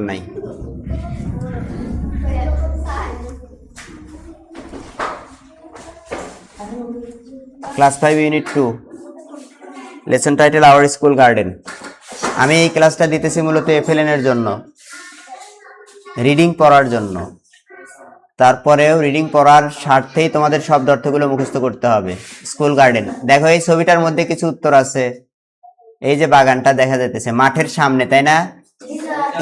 নাই class 5 unit 2 lesson title our school garden. আমি এই ক্লাসটা দিতেছি মূলত এফএলএন এর জন্য, রিডিং পড়ার জন্য। তারপরেও রিডিং পড়ার স্বার্থেই তোমাদের শব্দ অর্থগুলো মুখস্থ করতে হবে। স্কুল গার্ডেন, দেখো এই ছবিটার মধ্যে কিছু উত্তর আছে। এই যে বাগানটা দেখা যাইতেছে মাঠের সামনে, তাই না?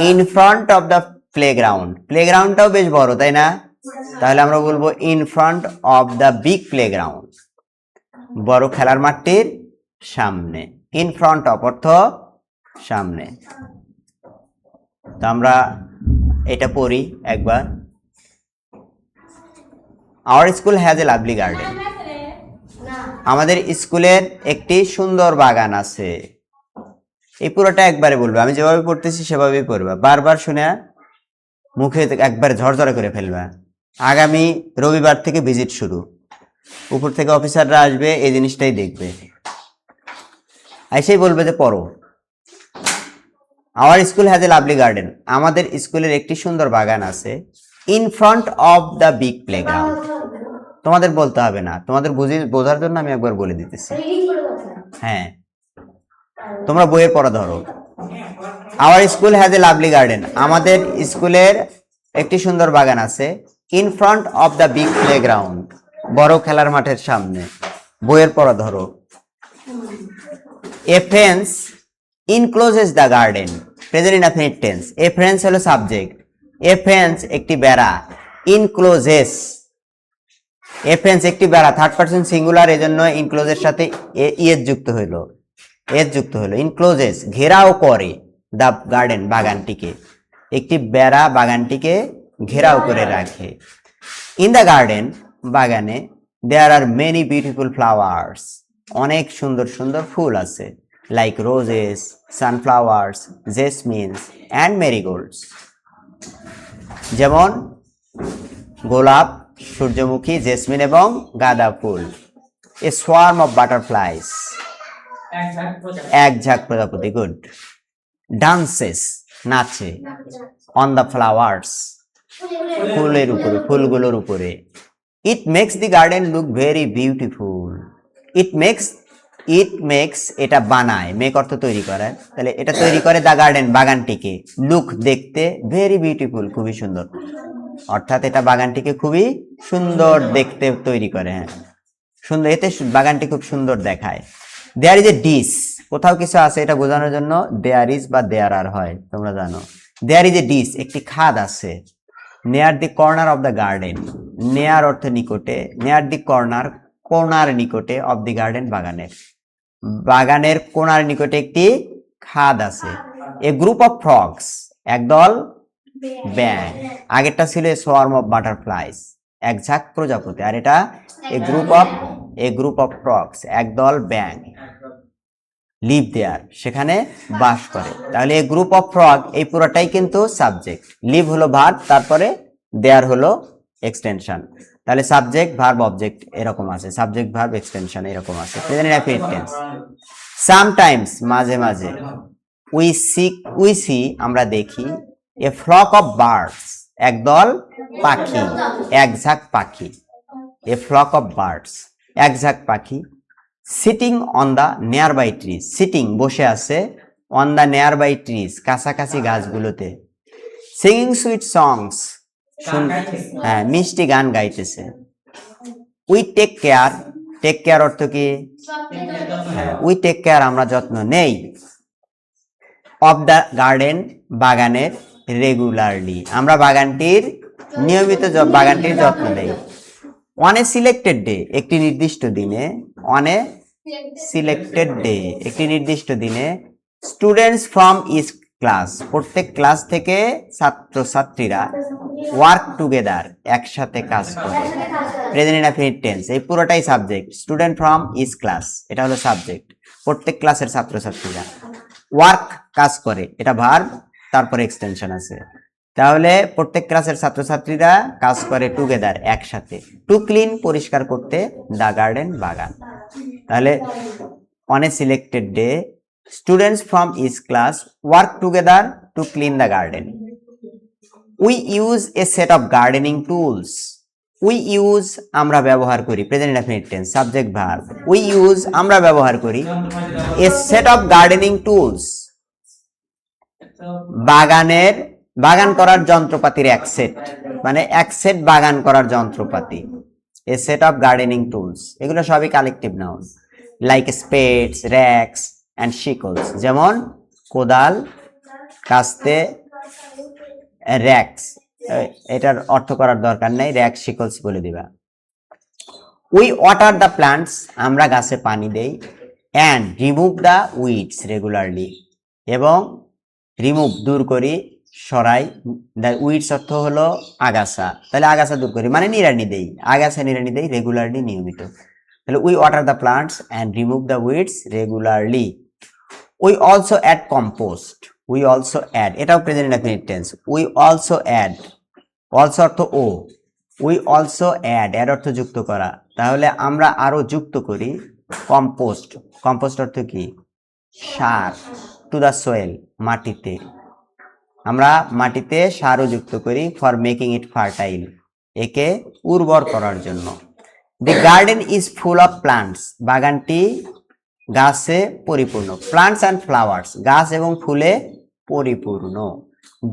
In front of the playground, প্লেগ্রাউন্ডটাও বেশ বড়, তাই না? তাহলে আমরা বলবো in front of the big playground, বড় খেলার মাঠটির সামনে। ইন ফ্রন্ট অফ অর্থ সামনে। তো আমরা এটা পড়ি একবার। Hour school has a lovely garden, আমাদের স্কুলের একটি সুন্দর বাগান আছে। এই পুরোটা একবারে বলবে, আমি যেভাবে পড়তেছি সেভাবেই পড়বা, বারবার শুনে মুখে একবার ঝরঝরে করে ফেলবা। আগামী রবিবার থেকে ভিজিট শুরু, উপর থেকে অফিসাররা আসবে, এই জিনিসটাই দেখবে, এসেই বলবে যে পড়ো। Hour school has a lovely garden, আমাদের স্কুলের একটি সুন্দর বাগান আছে। In front of the big playground, তোমাদের বলতে হবে না, তোমাদের বোঝার জন্য আমি একবার বলে দিতেছি। হ্যাঁ, তোমরা বইয়ের পড়া ধরো। Our school has a lovely garden, আমাদের স্কুলের একটি সুন্দর বাগান আছে। In front of the big playground, বড় খেলার মাঠের সামনে। বইয়ের পড়া ধরো। A fence encloses the garden, present indefinite tense. A fence হলো সাবজেক্ট, এ ফেন্স একটি বেড়া, ইনক্লোজেস এ ফেন্স একটি বেড়া, থার্ড পারসন সিঙ্গুলার, এজন্য ইনক্লোজের সাথে এস যুক্ত হইলো, ইনক্লোজেস ঘেরাও করে, দ্য গার্ডেন বাগানটিকে, একটি বেড়া বাগানটিকে ঘেরাও করে রাখে। ইন দ্য গার্ডেন বাগানে there are many beautiful flowers, অনেক সুন্দর সুন্দর ফুল আছে। Like roses, sunflowers, jasmines and marigolds, যেমন গোলাপ, সূর্যমুখী, জেসমিন এবং গাঁদা ফুল। A swarm of butterflies, good ঝাঁক প্রজাপতি, গুড। ডান্সেস নাচে, অন দ্য ফ্লাওয়ার্স ফুলের উপরে, ফুলগুলোর উপরে। It makes the garden look very beautiful, it makes এটা বানায়, মেক অর্থ তৈরি করে, তাহলে এটা তৈরি করে দ্য গার্ডেন বাগানটিকে, লুক দেখতে, ভেরি বিউটিফুল খুবই সুন্দর, অর্থাৎ এটা বাগানটিকে খুবই সুন্দর দেখতে তৈরি করে। হ্যাঁ, সুন্দর, এতে বাগানটি খুব সুন্দর দেখায়। দেয়ার ইজ এ ডিস, কোথাও কিছু আছে এটা বোঝানোর জন্য দেয়ার ইজ বা দেয়ার আর হয়, তোমরা জানো। দেয়ার ইজ এ ডিস, একটি খাদ আছে। নেয়ার the corner of the garden, নেয়ার অর্থ নিকটে, নেয়ার দি কর্নার কোণার নিকটে, অফ দি গার্ডেন বাগানের কোণার নিকটে একটি খাদ আছে। এ গ্রুপ অফ ফ্রগস, একদল ব্যাঙ, আগেরটা ছিল এ সোয়ার্ম অফ বাটারফ্লাইস, এক ঝাঁক প্রজাপতি, আর এটা এ গ্রুপ অফ ফ্রগস, একদল ব্যাঙ, লিভ দেয়ার সেখানে বাস করে। তাহলে এ গ্রুপ অফ ফ্রগ, এই পুরোটাই কিন্তু সাবজেক্ট, লিভ হলো ভার্ব, তারপরে দেয়ার হলো এক্সটেনশন। তাহলে সাবজেক্ট ভার্ব অবজেক্ট এরকম আছে, সাবজেক্ট ভার্ব এক্সটেনশন এরকম আছে, প্রেজেন্ট ইনডেফিনিট টেন্স। সামটাইমস মাঝে মাঝে, উই সি আমরা দেখি, এ ফ্লক অফ বার্ডস একদল পাখি, এক ঝাঁক পাখি, এ ফ্লক অফ বার্ডস এক ঝাঁক পাখি। Sitting on the nearby trees, sitting বসে আছে, on the nearby trees কাছাকাছি গাছগুলোতে। সিঙ্গিং সুইট সংস, হ্যাঁ মিষ্টি গান গাইতেছে। We take care, take care অর্থ কি? হ্যাঁ, উই টেক কেয়ার আমরা যত্ন নেই, অফ দ্য গার্ডেন বাগানের, রেগুলারলি আমরা বাগানটির নিয়মিত বাগানটির যত্ন নেই। অন এ সিলেক্টেড ডে, একটি নির্দিষ্ট দিনে, অন এ সিলেক্টেড ডে একটি নির্দিষ্ট দিনে। স্টুডেন্টস ফ্রম ইচ ক্লাস, প্রত্যেক ক্লাস থেকে ছাত্রছাত্রীরা, ওয়ার্ক টুগেদার একসাথে কাজ করে, প্রেজেন্ট ইনডেফিনিট টেন্স। এই পুরোটাই subject, student from each class এটা হলো সাবজেক্ট, প্রত্যেক ক্লাসের ছাত্রছাত্রীরা। ওয়ার্ক কাজ করে, এটা ভার্ব, তারপরে এক্সটেনশন আছে। তাহলে প্রত্যেক ক্লাসের ছাত্রছাত্রীরা কাজ করে টুগেদার একসাথে, টু ক্লিন পরিষ্কার করতে, দ্য গার্ডেন বাগান। তাহলে on a selected day students from each class work together to clean the garden, We use a set of gardening tools. We use আমরা ব্যবহার করি, present indefinite tense, subject verb. We use আমরা ব্যবহার করি a set of gardening tools, বাগান করার যন্ত্রপাতির এক সেট, মানে এক সেট বাগান করার যন্ত্রপাতি। A set of gardening tools, এগুলো সবই collective noun. Like spades, racks and sickles, যেমন কোদাল, কাস্তে, র্যাক্স, এটার অর্থ করার দরকার নাই, র্যাক্স শিকলস বলে দিবা। উই ওয়াটার দ্য প্লান্টস, আমরা গাছে পানি দেই। And remove the weeds regularly, এবং রিমুভ দূর করি, সরাই। দ্য উইডস অর্থ হলো আগাছা, তাহলে আগাছা দূর করি মানে নিড়ানি দেই, আগাছা নিড়ানি দেই রেগুলারলি, নিয়মিত। তাহলে we water the plants and remove the weeds regularly. We also add compost, we also add, এটাও present indefinite tense. We also add, also অর্থ ও, উই অলসো অ্যাড, অ্যাড অর্থ যুক্ত করা, তাহলে আমরা আরো যুক্ত করি কম্পোস্ট, কম্পোস্ট অর্থ কি, সার, টু দ্য সোয়েল, মাটিতে, আমরা মাটিতে সারও যুক্ত করি, ফর মেকিং ইট ফার্টাইল, একে উর্বর করার জন্য। দি garden is full of plants, বাগানটি গাছে পরিপূর্ণ। প্লান্টস অ্যান্ড ফ্লাওয়ার্স, গাছ এবং ফুলে পরিপূর্ণ।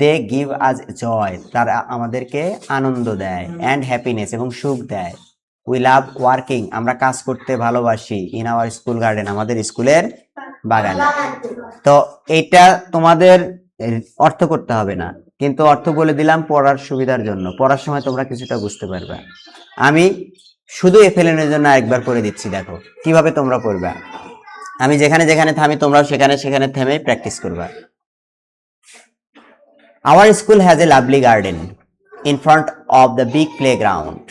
দে গিভ আজ জয়, তারা আমাদেরকে আনন্দ দেয়। অ্যান্ড হ্যাপিনেস, এবং সুখ দেয়। উই লাভ ওয়ার্কিং, আমরা কাজ করতে ভালোবাসি। ইন আওয়ার স্কুল গার্ডেন, আমাদের স্কুলের বাগানে। তো এটা তোমাদের অর্থ করতে হবে না, কিন্তু অর্থ বলে দিলাম পড়ার সুবিধার জন্য, পড়ার সময় তোমরা কিছুটা বুঝতে পারবে। আমি শুধু FLN এর জন্য আরেকবার করে দিচ্ছি, দেখো কিভাবে তোমরা পড়বে। আমি যেখানে যেখানে থামি তোমরাও সেখানে সেখানে থেমে প্র্যাকটিস করবা। Our school has a lovely garden in front of the big playground.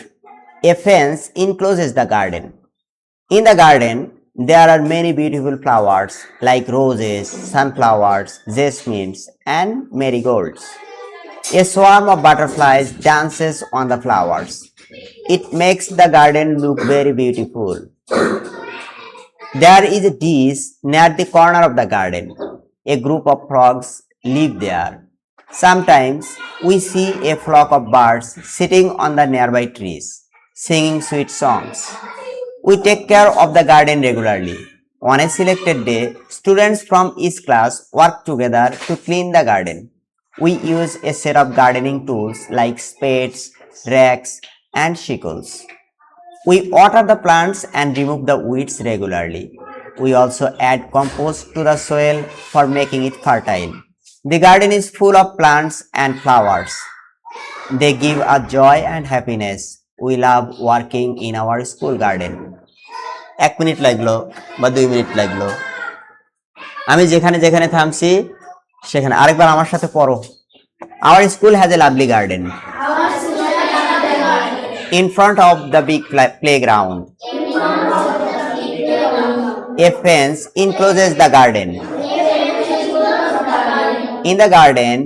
A fence encloses the garden. In the garden, there are many beautiful flowers like roses, sunflowers, jasmines, and marigolds. A swarm of butterflies dances on the flowers. It makes the garden look very beautiful. There is a dish near the corner of the garden. A group of frogs live there. Sometimes we see a flock of birds sitting on the nearby trees, singing sweet songs. We take care of the garden regularly. On a selected day, students from each class work together to clean the garden. We use a set of gardening tools like spades, racks, and sickles. We water the plants and remove the weeds regularly. We also add compost to the soil for making it fertile. The garden is full of plants and flowers. They give us joy and happiness. We love working in our school garden. 1 minute লাগলো বা 2 minute লাগলো, আমি যেখানে যেখানে থামছি সেখানে আরেকবার আমার সাথে পড়ো। Our school has a lovely garden in front of the big playground. A fence encloses the garden. In the garden,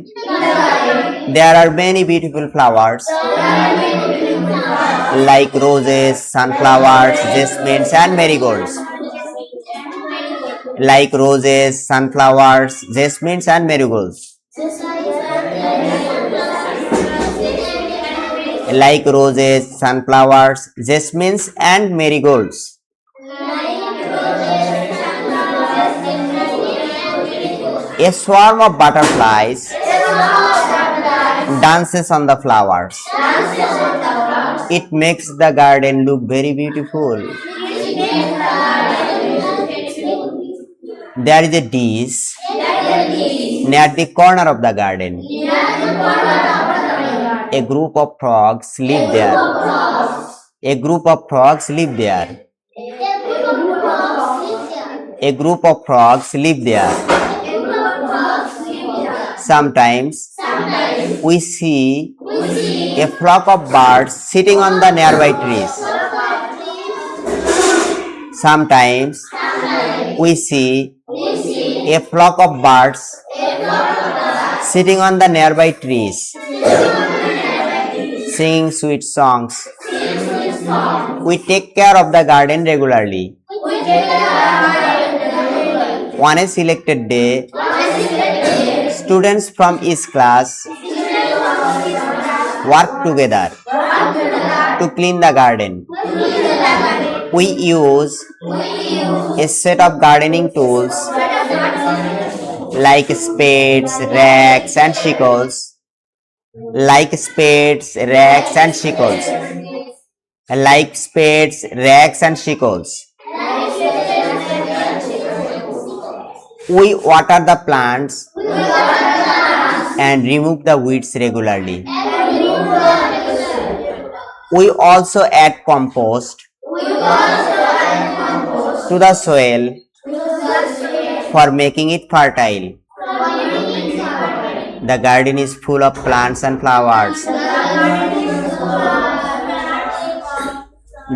there are many beautiful flowers like roses, sunflowers, jasmines, and marigolds. Like roses, sunflowers, jasmines, and marigolds. Like roses, sunflowers, jasmines, and marigolds. A swarm of butterflies dances on the flowers. It makes the garden look very beautiful. There is a dish near the corner of the garden. A group of frogs live there. A group of frogs live there. A group of frogs live there. Sometimes we see a flock of birds sitting on the nearby trees. Sometimes we see a flock of birds sitting on the nearby trees, singing sweet songs. We take care of the garden regularly. On a selected day, students from each class work together to clean the garden. We use a set of gardening tools like spades, racks, and sickles. Like spades, racks, and sickles. Like spades, racks, and sickles. We water the plants and remove the weeds regularly. We also add compost to the soil for making it fertile. The garden is full of plants and flowers.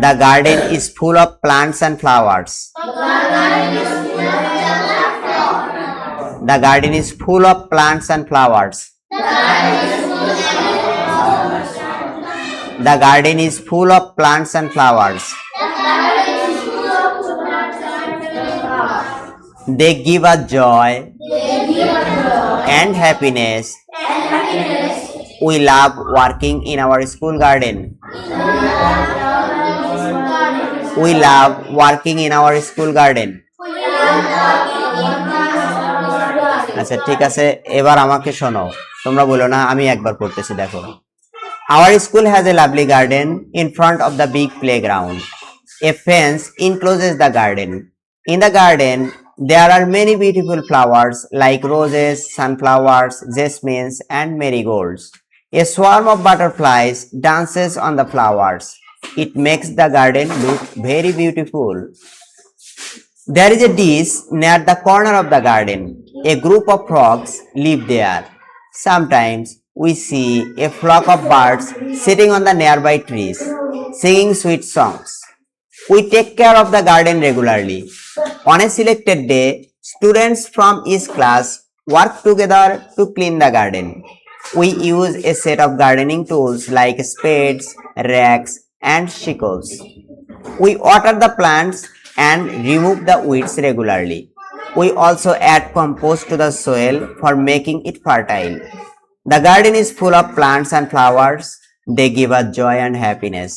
The garden is full of plants and flowers. The garden is full of plants and flowers. The garden is full of plants and flowers. They give us joy and happiness. We love working in our school garden. We love working in our school garden. আচ্ছা ঠিক আছে, এবার আমাকে শোনো, তোমরা বলো না, আমি একবার পড়তেছি, দেখো। Our school has a lovely garden in front of the big playground. A fence encloses the garden. In the garden, there are many beautiful flowers like roses, sunflowers, jasmines, and marigolds. A swarm of butterflies dances on the flowers. It makes the garden look very beautiful. There is a dish near the corner of the garden. A group of frogs live there. Sometimes we see a flock of birds sitting on the nearby trees, singing sweet songs. We take care of the garden regularly. On a selected day, students from each class work together to clean the garden. We use a set of gardening tools like spades, racks, and sickles. We water the plants and remove the weeds regularly. We also add compost to the soil for making it fertile. The garden is full of plants and flowers. They give us joy and happiness.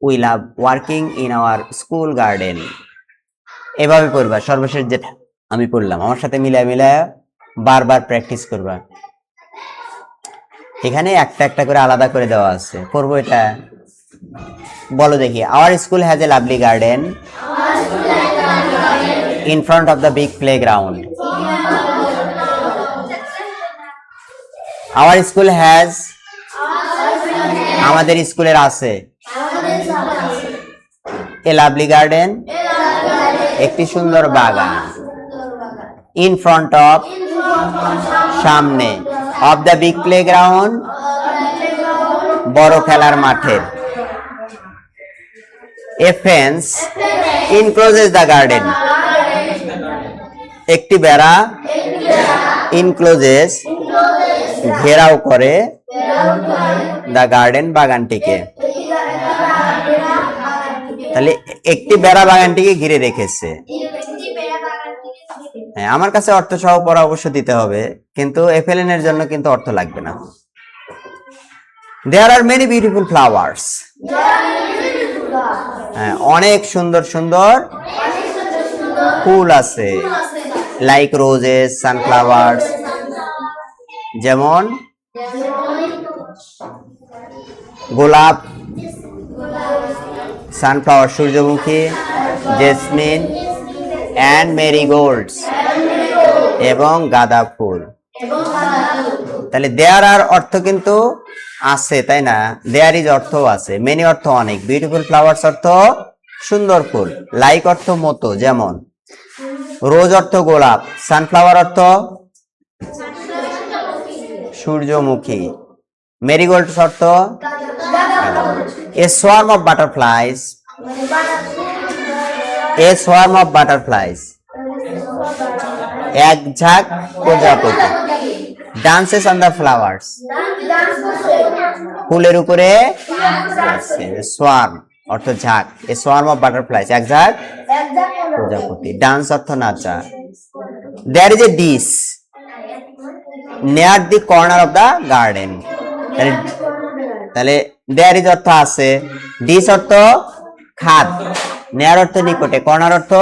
We love working in our school garden. এভাবে পড়বা, সর্বশেষ যেটা আমি পড়লাম আমার সাথে মিলায় মিলায় বারবার প্র্যাকটিস করবা। এখানে একটা একটা করে আলাদা করে দেওয়া আছে, পড়বো এটা। বলো দেখি, our school has a lovely garden in front of the big playground. Our school has, আমাদের স্কুলের আছে, a lovely garden, একটি সুন্দর বাগান, in front of, সামনে, of the big playground, বড় খেলার মাঠের, a fence encloses the garden, একটি বেড়া, encloses, ঘেরাও করে, the garden, বাগানটিকে। তাহলে একটি বেড়া বাগানটিকে ঘিরে রেখেছে। হ্যাঁ, আমার কাছে অর্থ সহ পড়া অবশ্য দিতে হবে, কিন্তু এফএলএন এর জন্য কিন্তু অর্থ লাগবে না। There are many beautiful flowers. হ্যাঁ, অনেক সুন্দর সুন্দর ফুল আছে, লাইক রোজেস, সানফ্লাওয়ার্স, যেমন গোলাপ, সানফ্লাওয়ার সূর্যমুখী, জেসমিন, অ্যান্ড মেরিগোল্ডস, এবং গাঁদা ফুল। তাহলে দেয়ার আর অর্থ কিন্তু আছে, তাই না? দেয়ার ইজ অর্থ আছে, মেনি অর্থ অনেক, বিউটিফুল ফ্লাওয়ার্স অর্থ সুন্দর ফুল, লাইক অর্থ মতো, যেমন রোজ অর্থ গোলাপ, সানফ্লাওয়ার অর্থ সূর্যমুখী, মেরিগোল্ডস অর্থ, a swarm of butterflies, a swarm of butterflies, এক ঝাঁক প্রজাপতি, dances on the flowers, ফুলের উপরে, swarm অর্থ ঝাঁক, a swarm of butterflies, এক ঝাঁক প্রজাপতি, dance অর্থ নাচা। There is a dish near the corner of the garden, তাহলে দেয়ার ইজ অর্থ আছে, ডিস অর্থ খাদ, নেয়ার অর্থ নিকটে, কর্নার অর্থ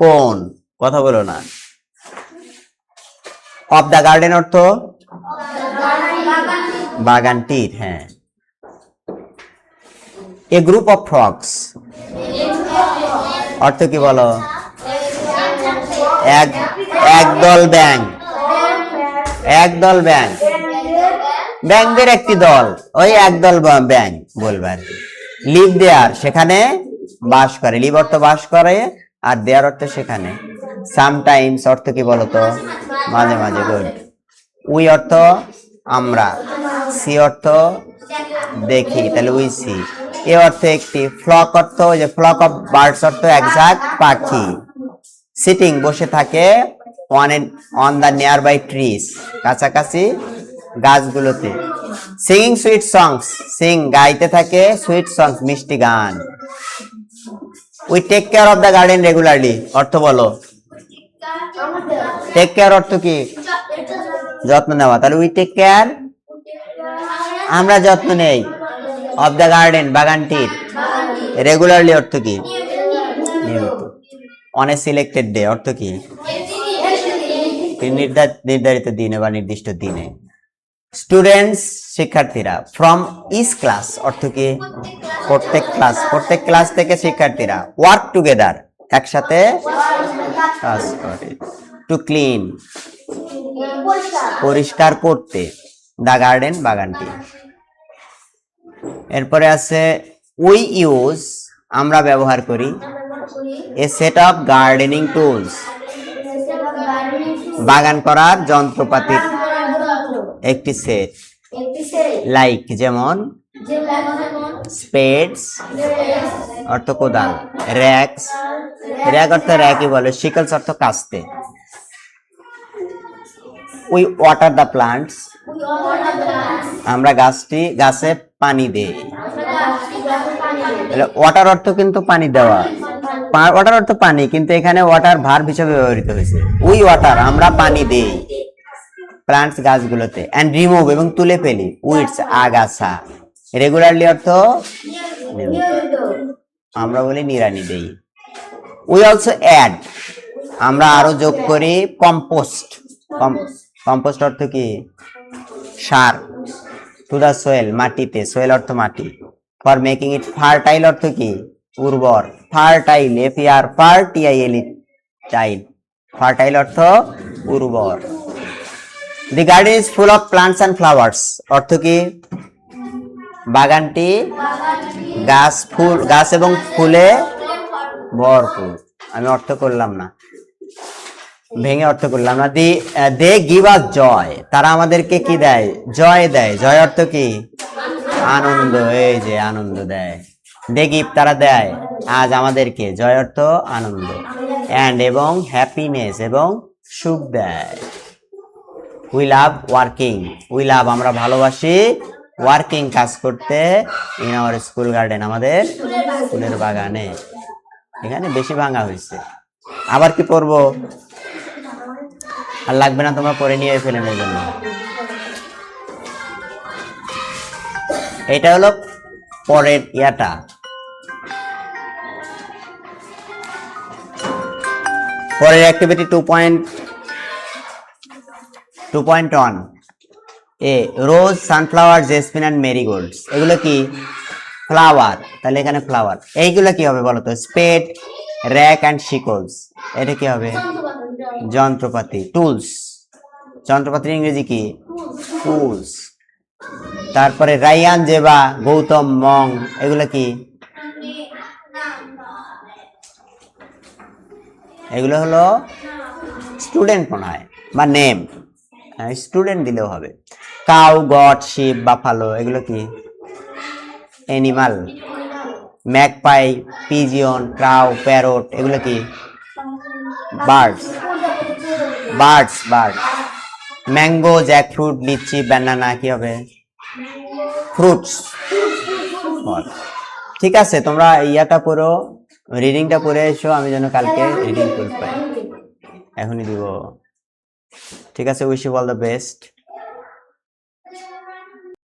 কোন, কথা বলো না। অফ দা গার্ডেন অর্থ বাগানটির, হ্যাঁ। এ গ্রুপ অফ ফ্রগস অর্থ কি বলো? একদল ব্যাঙ, একদল ব্যাঙ, ব্যাঙদের একটি দল, ওই একদল ব্যাঙ বলবে আর কি। লিভ দেয়ার সেখানে বাস করে, লিভ অর্থ বাস করে, আর দেয়ার অর্থ সেখানে। সামটাইমস অর্থ কি বলতো? মাঝে মাঝে, গুড। উই অর্থ আমরা, সি অর্থ দেখি, তাহলে উই সি। এ অর্থ একটি, ফ্লক অর্থ যে ফ্লক অফ বার্ডস অর্থ একঝাঁক পাখি। সিটিং বসে থাকে, on the nearby trees কাছাকাছি গাছগুলোতে। সিঙ্গিং সুইট সংস, সিং গাইতে থাকে, সুইট সংস মিষ্টি গান। We take care of the garden regularly অর্থ বলো? টেক কেয়ার অর্থ কি? যত্ন নেওয়া, তাহলে উই টেক কেয়ার আমরা যত্ন নেই, অফ দ্য গার্ডেন বাগানটির, রেগুলারলি অর্থ কি? নিয়মিত। অন এ সিলেক্টেড ডে অর্থ কি? নির্ধারিত দিনে বা নির্দিষ্ট দিনে। স্টুডেন্টস শিক্ষার্থীরা, ফ্রম ইচ ক্লাস অর্থ কি? প্রত্যেক ক্লাস, প্রত্যেক ক্লাস থেকে শিক্ষার্থীরা। ওয়ার্ক টুগেদার একসাথে কাজ করে। টু ক্লিন পরিষ্কার করতে, দা গার্ডেন বাগানটি। এরপরে আছে উই ইউজ আমরা ব্যবহার করি, এ সেট অফ গার্ডেনিং টুলস বাগান করার যন্ত্রপাতির একটি সেট। লাইক যেমন, স্পেডস অর্থ কোদাল, র্যাকস র্যাক অর্থ র্যাকই বলে, শিকলস অর্থ কাস্তে। উই ওয়াটার দ্য প্লান্টস আমরা গাছে পানি দেই। ওয়াটার অর্থ কিন্তু পানি দেওয়া, ওয়াটার অর্থ পানি, কিন্তু এখানে ওয়াটার ভার্ব হিসেবে ব্যবহৃত হয়েছে। উই ওয়াটার আমরা পানি দেই প্লান্টস গাছগুলোতে। এন্ড রিমুভ এবং তুলে ফেলি, উইডস আগাছা। রেগুলারলি অর্থ আমরা বলি নিড়ানি দেই। উই অলসো অ্যাড আমরা আরো যোগ করি, কম্পোস্ট। কম্পোস্ট অর্থ কি? সার। টু দা সোয়েল মাটিতে, সোয়েল অর্থ মাটি। ফর মেকিং ইট ফার্টাইল অর্থ কি? উর্বর। ফার্টাইল, এফ-ই-আর ফার্টিআইএল টাইল, ফার্টাইল অর্থ উর্বর। দি garden is full of plants and flowers অর্থ কি? বাগানটি গাছ এবং ফুলে ভরপুর। আমি অর্থ করলাম না, ভেঙে অর্থ করলাম না। দে গিভ আস জয় তারা আমাদেরকে কি দেয়? জয় দেয়। জয় অর্থ কি? আনন্দ, এই যে আনন্দ দেয়। দে গিভ তারা দেয়, আজ আমাদেরকে, জয় অর্থ আনন্দ। এন্ড এবং হ্যাপিনেস এবং সুখ দেয়। We love working we love আমরা ভালোবাসি, ওয়ার্কিং কাজ করতে, ইন আওয়ার স্কুল গার্ডেন আমাদের স্কুলের বাগানে। এখানে বেশি ভাঙা হয়েছে। আবার কি পড়বো? আর লাগবে না, তোমরা পরে নিয়ে ফেলে নেওয়ার জন্য। এটা হলো পরের ইয়াটা। পরের activity 2.1 a rose, sunflower, jasmine and marigolds এগুলো কি? ফ্লাওয়ার। তাহলে এখানে ফ্লাওয়ার। এইগুলো কি হবে বলতো? Spade, rake and sickles. এটা কি হবে? যন্ত্রপাতি, টুলস। যন্ত্রপাতির ইংরেজি কি? টুলস। তারপরে রায়ান, জেবা, গৌতম, মং এগুলো কি? এগুলো হলো স্টুডেন্ট প্রণয় বা নেম, স্টুডেন্ট দিলেও হবে। কাউ, গট, শিপ, বাফালো এগুলো কি? Animal. Magpie, pigeon, crow, parrot এগুলো কি? বার্ডস। ম্যাঙ্গো, জ্যাকফ্রুট, লিচি, ব্যানানা কি হবে? ফ্রুটস। ঠিক আছে, তোমরা ইয়াটা পড়ো, রিডিংটা পড়ে এসো, আমি যেন কালকে রিডিং করতে পারি। এখনই দিব। ঠিক আছে, wish you all the best.